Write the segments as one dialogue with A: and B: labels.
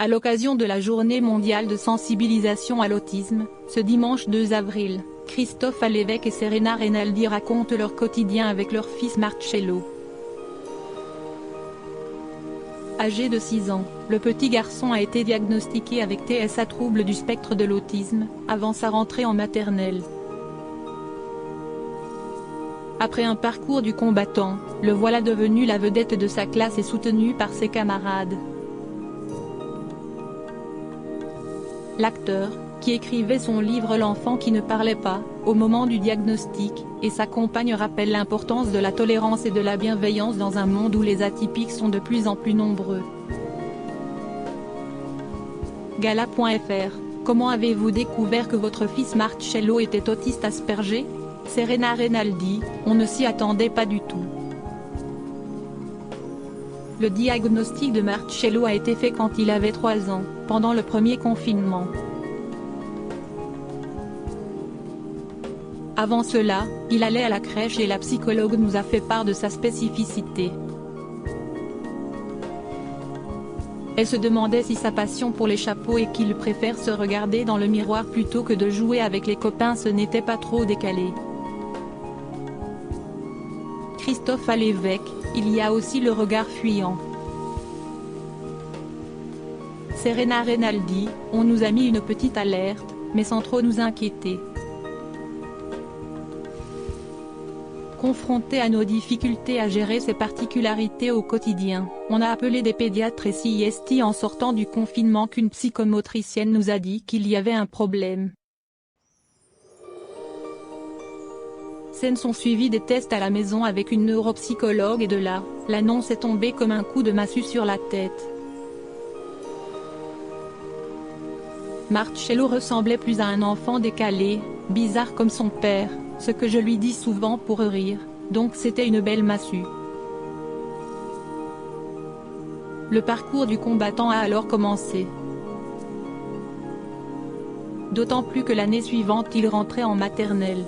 A: À l'occasion de la Journée mondiale de sensibilisation à l'autisme, ce dimanche 2 avril, Christophe Alévèque et Serena Rinaldi racontent leur quotidien avec leur fils Marcello. Âgé de 6 ans, le petit garçon a été diagnostiqué avec TSA, trouble du spectre de l'autisme, avant sa rentrée en maternelle. Après un parcours du combattant, le voilà devenu la vedette de sa classe et soutenu par ses camarades. L'acteur, qui écrivait son livre L'enfant qui ne parlait pas, au moment du diagnostic, et sa compagne rappellent l'importance de la tolérance et de la bienveillance dans un monde où les atypiques sont de plus en plus nombreux. Gala.fr: comment avez-vous découvert que votre fils Marcello était autiste Asperger? Serena Rinaldi: on ne s'y attendait pas du tout. Le diagnostic de Marcello a été fait quand il avait 3 ans, pendant le premier confinement. Avant cela, il allait à la crèche et la psychologue nous a fait part de sa spécificité. Elle se demandait si sa passion pour les chapeaux et qu'il préfère se regarder dans le miroir plutôt que de jouer avec les copains ce n'était pas trop décalé. Christophe Alévèque: il y a aussi le regard fuyant. Serena Rinaldi: on nous a mis une petite alerte, mais sans trop nous inquiéter. Confronté à nos difficultés à gérer ces particularités au quotidien, on a appelé des pédiatres et CIST en sortant du confinement qu'une psychomotricienne nous a dit qu'il y avait un problème. Scènes sont suivies des tests à la maison avec une neuropsychologue et de là, l'annonce est tombée comme un coup de massue sur la tête. Marcello ressemblait plus à un enfant décalé, bizarre comme son père, ce que je lui dis souvent pour rire, donc c'était une belle massue. Le parcours du combattant a alors commencé. D'autant plus que l'année suivante il rentrait en maternelle.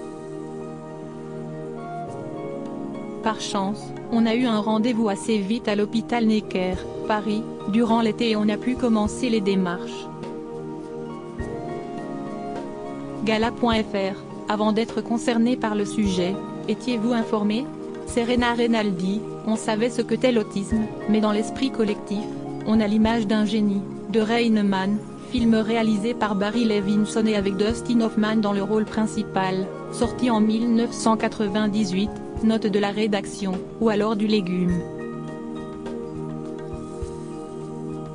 A: Par chance, on a eu un rendez-vous assez vite à l'hôpital Necker, Paris, durant l'été et on a pu commencer les démarches. Gala.fr: avant d'être concerné par le sujet, étiez-vous informé? Serena Rinaldi: on savait ce qu'était l'autisme, mais dans l'esprit collectif, on a l'image d'un génie, de Rain Man, film réalisé par Barry Levinson et avec Dustin Hoffman dans le rôle principal, sorti en 1998, note de la rédaction, ou alors du légume.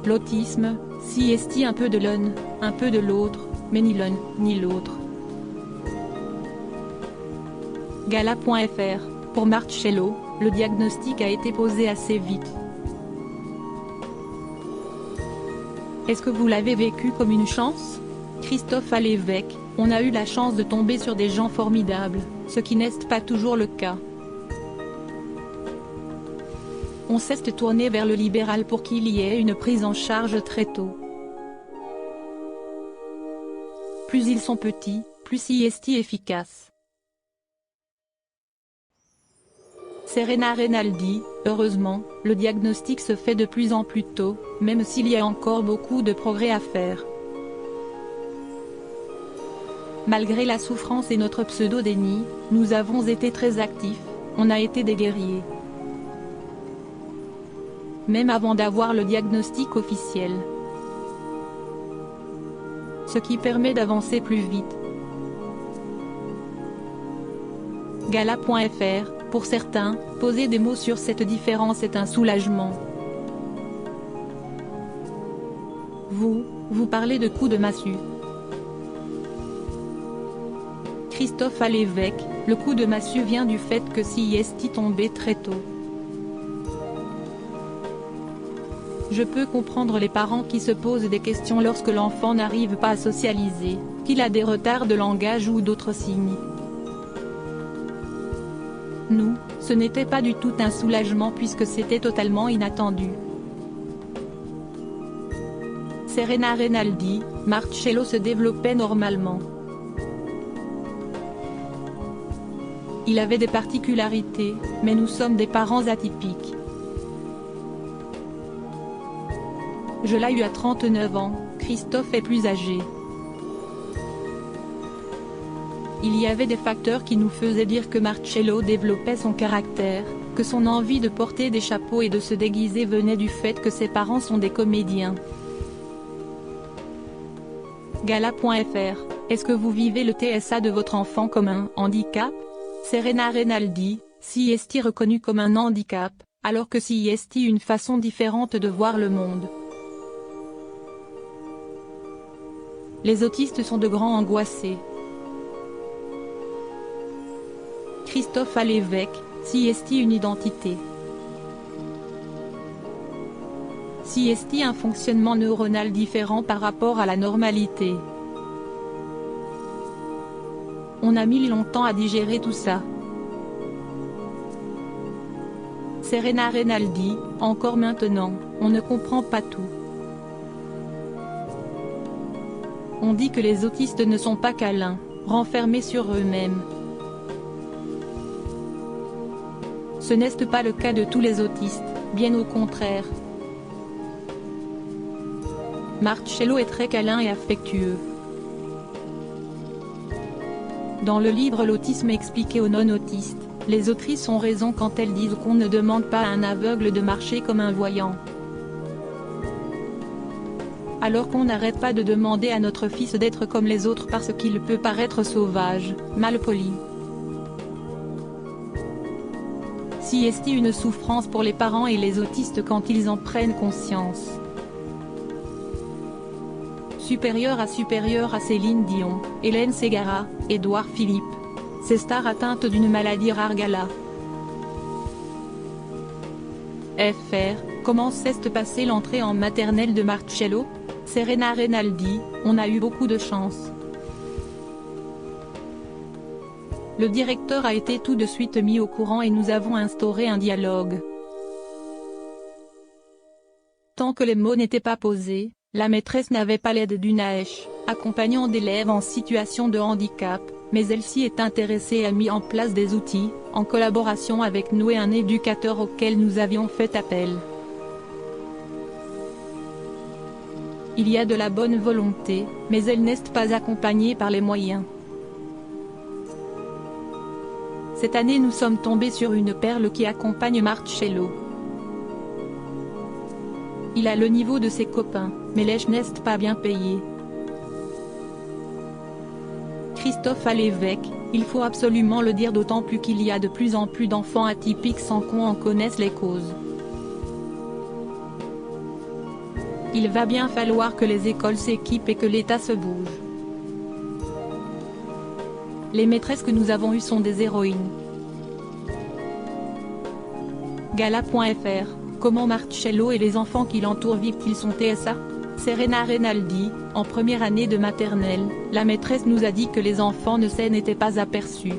A: L'autisme, CIST: un peu de l'un, un peu de l'autre, mais ni l'un, ni l'autre. Gala.fr: pour Marcello, le diagnostic a été posé assez vite. Est-ce que vous l'avez vécu comme une chance? Christophe Alévèque: on a eu la chance de tomber sur des gens formidables, ce qui n'est pas toujours le cas. On s'est tourné vers le libéral pour qu'il y ait une prise en charge très tôt. Plus ils sont petits, plus CIST efficace. Serena Rinaldi: heureusement, le diagnostic se fait de plus en plus tôt, même s'il y a encore beaucoup de progrès à faire. Malgré la souffrance et notre pseudo-déni, nous avons été très actifs, on a été des guerriers. Même avant d'avoir le diagnostic officiel. Ce qui permet d'avancer plus vite. Gala.fr: pour certains, poser des mots sur cette différence est un soulagement. Vous parlez de coups de massue. Christophe Alévèque: le coup de massue vient du fait que CIST tombait très tôt. Je peux comprendre les parents qui se posent des questions lorsque l'enfant n'arrive pas à socialiser, qu'il a des retards de langage ou d'autres signes. Nous, ce n'était pas du tout un soulagement puisque c'était totalement inattendu. Serena Rinaldi: Marcello se développait normalement. Il avait des particularités, mais nous sommes des parents atypiques. Je l'ai eu à 39 ans, Christophe est plus âgé. Il y avait des facteurs qui nous faisaient dire que Marcello développait son caractère, que son envie de porter des chapeaux et de se déguiser venait du fait que ses parents sont des comédiens. Gala.fr, est-ce que vous vivez le TSA de votre enfant comme un handicap? Serena Renaldi, si est-il reconnu comme un handicap, alors que si est-il une façon différente de voir le monde? Les autistes sont de grands angoissés. Christophe Alévèque, si est-il une identité? Si est-il un fonctionnement neuronal différent par rapport à la normalité? On a mis longtemps à digérer tout ça. Serena Renaldi, encore maintenant, on ne comprend pas tout. On dit que les autistes ne sont pas câlins, renfermés sur eux-mêmes. Ce n'est pas le cas de tous les autistes, bien au contraire. Marcello est très câlin et affectueux. Dans le livre L'autisme expliqué aux non-autistes, les autrices ont raison quand elles disent qu'on ne demande pas à un aveugle de marcher comme un voyant. Alors qu'on n'arrête pas de demander à notre fils d'être comme les autres parce qu'il peut paraître sauvage, malpoli. Si est-il une souffrance pour les parents et les autistes quand ils en prennent conscience? Supérieur à Céline Dion, Hélène Ségara, Édouard Philippe. Ces stars atteintes d'une maladie rare. Gala. FR, comment s'est passée l'entrée en maternelle de Marcello? Serena Renaldi, on a eu beaucoup de chance. Le directeur a été tout de suite mis au courant et nous avons instauré un dialogue. Tant que les mots n'étaient pas posés, la maîtresse n'avait pas l'aide d'une AESH, accompagnant d'élèves en situation de handicap, mais elle s'y est intéressée et a mis en place des outils, en collaboration avec nous et un éducateur auquel nous avions fait appel. Il y a de la bonne volonté, mais elle n'est pas accompagnée par les moyens. Cette année nous sommes tombés sur une perle qui accompagne Marcello. Il a le niveau de ses copains, mais l'ESH n'est pas bien payé. Christophe Alévèque, il faut absolument le dire d'autant plus qu'il y a de plus en plus d'enfants atypiques sans qu'on en connaisse les causes. Il va bien falloir que les écoles s'équipent et que l'État se bouge. Les maîtresses que nous avons eues sont des héroïnes. Gala.fr, comment Marcello et les enfants qui l'entourent vivent-ils son TSA? Serena Renaldi, en première année de maternelle, la maîtresse nous a dit que les enfants ne s'étaient pas aperçus.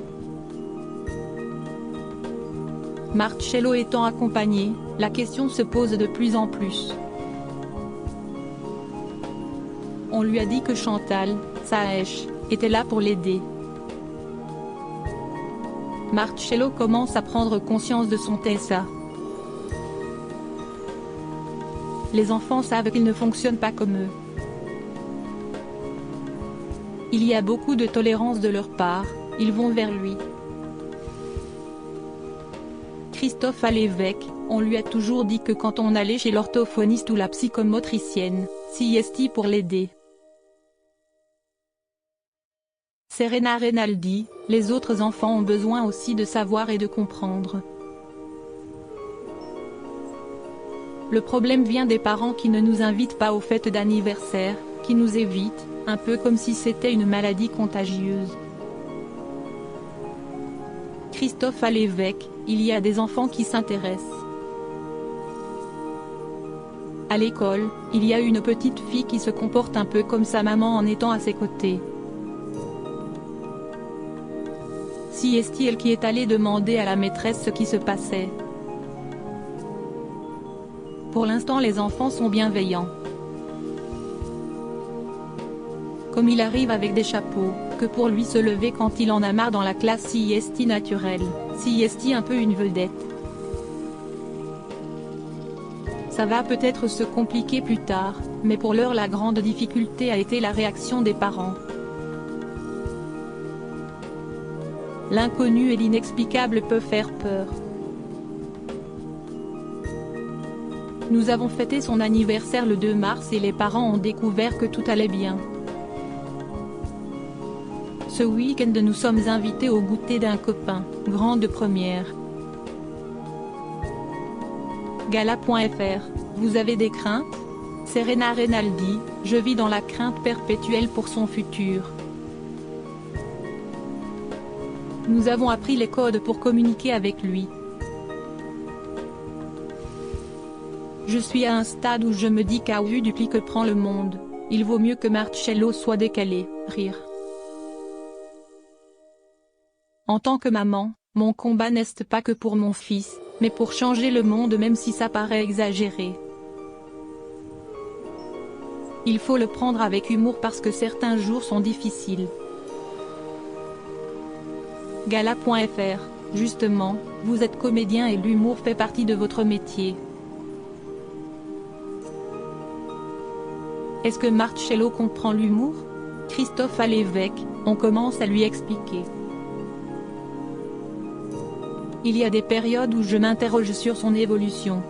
A: Marcello étant accompagné, la question se pose de plus en plus. On lui a dit que Chantal, sa AESH, était là pour l'aider. Marcello commence à prendre conscience de son TSA. Les enfants savent qu'ils ne fonctionnent pas comme eux. Il y a beaucoup de tolérance de leur part, ils vont vers lui. Christophe Alévèque, on lui a toujours dit que quand on allait chez l'orthophoniste ou la psychomotricienne, si est pour l'aider. Serena Renaldi, les autres enfants ont besoin aussi de savoir et de comprendre. Le problème vient des parents qui ne nous invitent pas aux fêtes d'anniversaire, qui nous évitent, un peu comme si c'était une maladie contagieuse. Christophe Alévèque, il y a des enfants qui s'intéressent. À l'école, il y a une petite fille qui se comporte un peu comme sa maman en étant à ses côtés. Si est elle qui est allée demander à la maîtresse ce qui se passait. Pour l'instant les enfants sont bienveillants. Comme il arrive avec des chapeaux, que pour lui se lever quand il en a marre dans la classe si est naturel, si est un peu une vedette. Ça va peut-être se compliquer plus tard, mais pour l'heure la grande difficulté a été la réaction des parents. L'inconnu et l'inexplicable peuvent faire peur. Nous avons fêté son anniversaire le 2 mars et les parents ont découvert que tout allait bien. Ce week-end nous sommes invités au goûter d'un copain, grande première. Gala.fr, vous avez des craintes? Serena Rinaldi, je vis dans la crainte perpétuelle pour son futur. Nous avons appris les codes pour communiquer avec lui. Je suis à un stade où je me dis qu'à vue du pli que prend le monde, il vaut mieux que Marcello soit décalé, rire. En tant que maman, mon combat n'est pas que pour mon fils, mais pour changer le monde même si ça paraît exagéré. Il faut le prendre avec humour parce que certains jours sont difficiles. Gala.fr, justement, vous êtes comédien et l'humour fait partie de votre métier. Est-ce que Marcello comprend l'humour? Christophe à l'évêque, on commence à lui expliquer. Il y a des périodes où je m'interroge sur son évolution.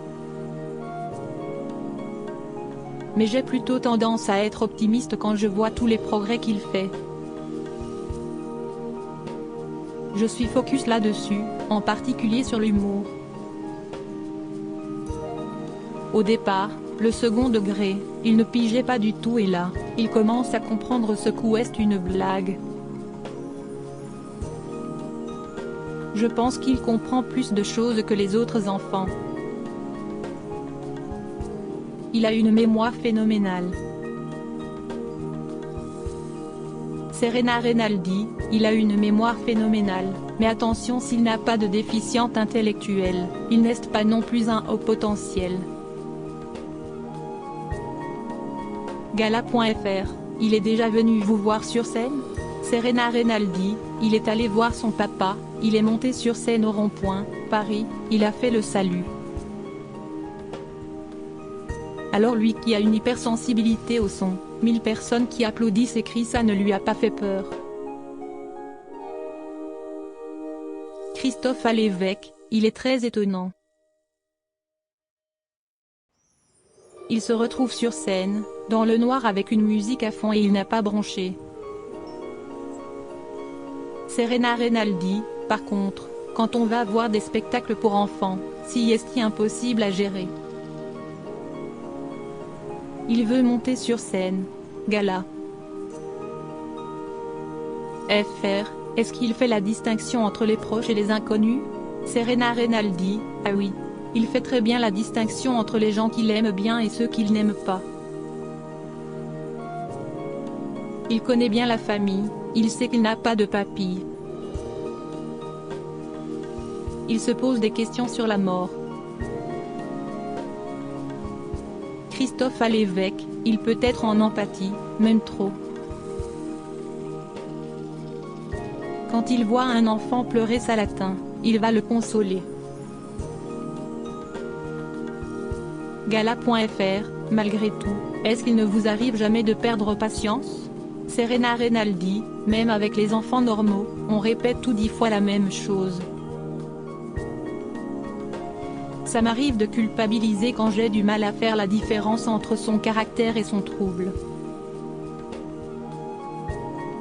A: Mais j'ai plutôt tendance à être optimiste quand je vois tous les progrès qu'il fait. Je suis focus là-dessus, en particulier sur l'humour. Au départ, le second degré, il ne pigeait pas du tout et là, il commence à comprendre ce qu'est une blague. Je pense qu'il comprend plus de choses que les autres enfants. Il a une mémoire phénoménale. Serena Rinaldi, il a une mémoire phénoménale, mais attention s'il n'a pas de déficience intellectuelle, il n'est pas non plus un haut potentiel. Gala.fr, il est déjà venu vous voir sur scène? Serena Rinaldi, il est allé voir son papa, il est monté sur scène au Rond-Point, Paris, il a fait le salut. Alors lui qui a une hypersensibilité au son, 1000 personnes qui applaudissent et crient, ça ne lui a pas fait peur. Christophe à l'évêque, il est très étonnant. Il se retrouve sur scène, dans le noir avec une musique à fond et il n'a pas bronché. Serena Rinaldi, par contre, quand on va voir des spectacles pour enfants, si est impossible à gérer. Il veut monter sur scène. Gala. FR, est-ce qu'il fait la distinction entre les proches et les inconnus? Serena Rinaldi, ah oui. Il fait très bien la distinction entre les gens qu'il aime bien et ceux qu'il n'aime pas. Il connaît bien la famille, il sait qu'il n'a pas de papille. Il se pose des questions sur la mort. Christophe à l'évêque, il peut être en empathie, même trop. Quand il voit un enfant pleurer, ça l'atteint, il va le consoler. Gala.fr, malgré tout, est-ce qu'il ne vous arrive jamais de perdre patience? Serena Rinaldi, même avec les enfants normaux, on répète tout 10 fois la même chose. Ça m'arrive de culpabiliser quand j'ai du mal à faire la différence entre son caractère et son trouble.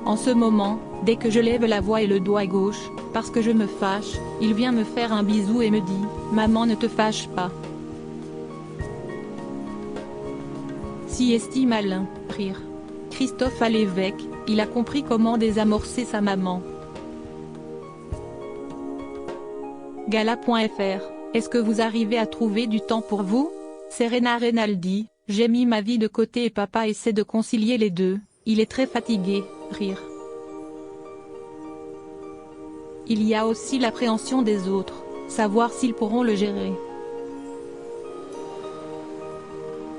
A: En ce moment, dès que je lève la voix et le doigt gauche, parce que je me fâche, il vient me faire un bisou et me dit « Maman, ne te fâche pas ». Si est-il malin, rire. Christophe à l'évêque, il a compris comment désamorcer sa maman. Gala.fr, est-ce que vous arrivez à trouver du temps pour vous? Serena Rinaldi, j'ai mis ma vie de côté et papa essaie de concilier les deux, il est très fatigué, rire. Il y a aussi l'appréhension des autres, savoir s'ils pourront le gérer.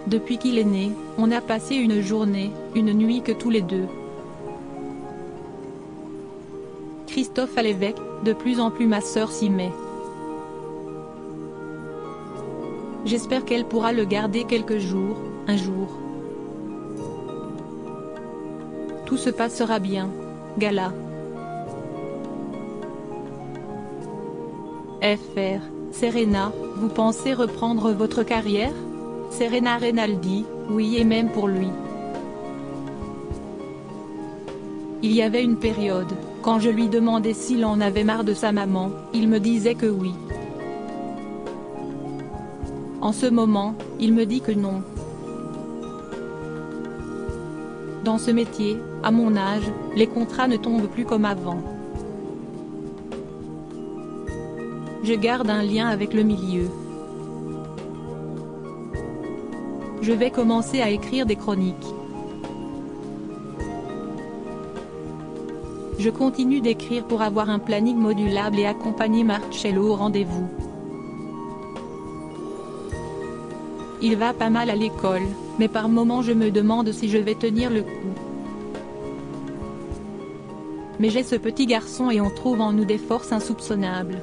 A: Depuis qu'il est né, on a passé une journée, une nuit que tous les deux. Christophe à l'évêque, de plus en plus ma sœur s'y met. J'espère qu'elle pourra le garder quelques jours, un jour. Tout se passera bien. Gala. FR. Serena, vous pensez reprendre votre carrière? Serena Rinaldi, oui et même pour lui. Il y avait une période, quand je lui demandais s'il en avait marre de sa maman, il me disait que oui. En ce moment, il me dit que non. Dans ce métier, à mon âge, les contrats ne tombent plus comme avant. Je garde un lien avec le milieu. Je vais commencer à écrire des chroniques. Je continue d'écrire pour avoir un planning modulable et accompagner Marcello au rendez-vous. Il va pas mal à l'école, mais par moments je me demande si je vais tenir le coup. Mais j'ai ce petit garçon et on trouve en nous des forces insoupçonnables.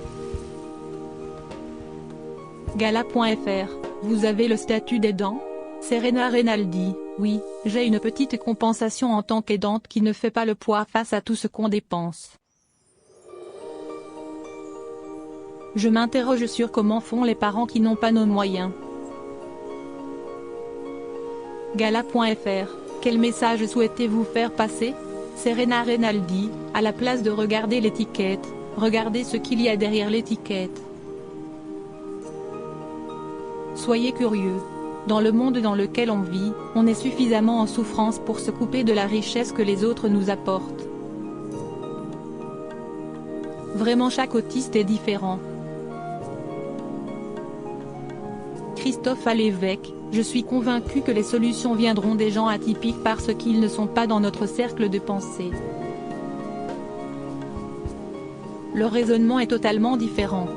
A: Gala.fr, vous avez le statut d'aidant? Serena Rinaldi, oui, j'ai une petite compensation en tant qu'aidante qui ne fait pas le poids face à tout ce qu'on dépense. Je m'interroge sur comment font les parents qui n'ont pas nos moyens. Gala.fr, quel message souhaitez-vous faire passer? Serena Rinaldi, à la place de regarder l'étiquette, regardez ce qu'il y a derrière l'étiquette. Soyez curieux. Dans le monde dans lequel on vit, on est suffisamment en souffrance pour se couper de la richesse que les autres nous apportent. Vraiment chaque autiste est différent. Christophe Alévêque, je suis convaincu que les solutions viendront des gens atypiques parce qu'ils ne sont pas dans notre cercle de pensée. Leur raisonnement est totalement différent.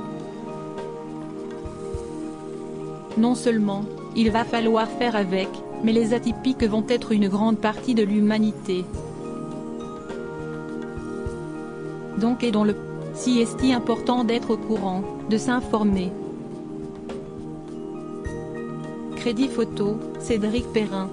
A: Non seulement, il va falloir faire avec, mais les atypiques vont être une grande partie de l'humanité. Donc aidons-le. Si est-il important d'être au courant, de s'informer. Crédit photo, Cédric Perrin.